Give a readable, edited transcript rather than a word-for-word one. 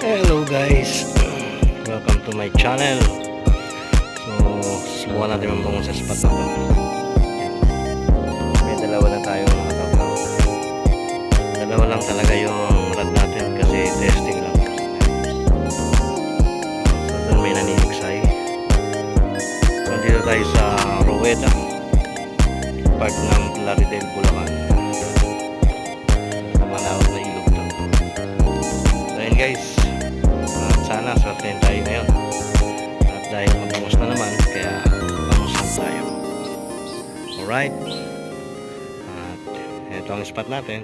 Hello guys, welcome to my channel. So subukan natin mabangon sa spot na to. May dalawa na tayong matapang. Dalawa lang talaga yung rod natin kasi testing lang. So doon may naniniksay. So dito tayo sa Rueda, part ng Plaridel, Bulacan. Sa malawak na ilog to. So yun guys, sana swertein tayo ngayon. At dahil magpamos na naman, kaya vamos na tayo. Alright. At ito ang spot natin.